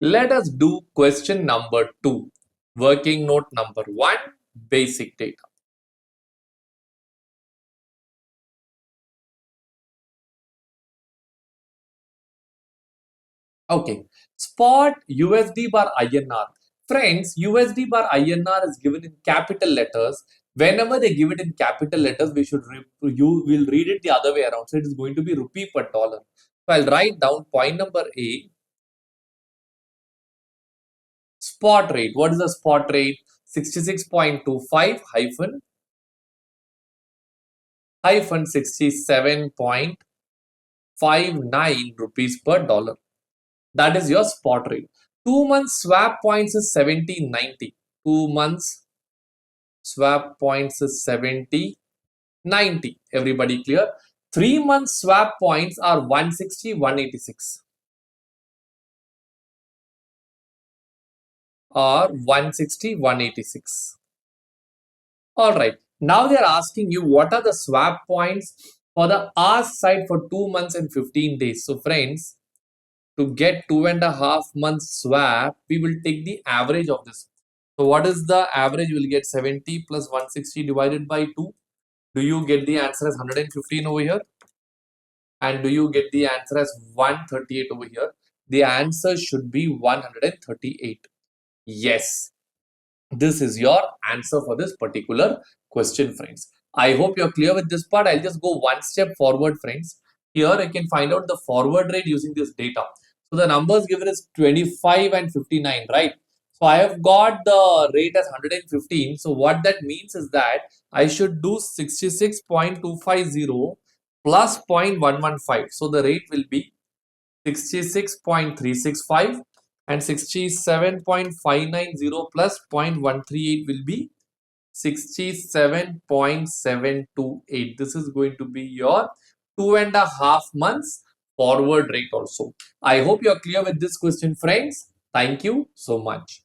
Let us do question number 2. Working note number 1, basic data. Okay, spot USD bar INR. Friends, USD bar INR is given in capital letters. Whenever they give it in capital letters, you will read it the other way around. So it is going to be rupee per dollar. So I'll write down point number A, spot rate. What is the spot rate? 66.25 hyphen 67.59 rupees per dollar. That is your spot rate. 2 month swap points is 70.90. 2 months swap points is 70.90. Everybody clear? 3 month swap points are 160, 186. Or 160, 186. All right. Now they are asking you what are the swap points for the ask side for 2 months and 15 days. So friends, to get 2.5 months swap, we will take the average of this. So what is the average? We'll get 70 plus 160 divided by 2. Do you get the answer as 115 over here? And do you get the answer as 138 over here? The answer should be 138. Yes. This is your answer for this particular question, friends. I hope you're clear with this part. I'll just go one step forward, friends. Here I can find out the forward rate using this data. So the numbers given is 25 and 59, right? So I have got the rate as 115. So what that means is that I should do 66.250 plus 0.115. So the rate will be 66.365 and 67.590 plus 0.138 will be 67.728. This is going to be your 2.5 months forward rate also. I hope you are clear with this question, friends. Thank you so much.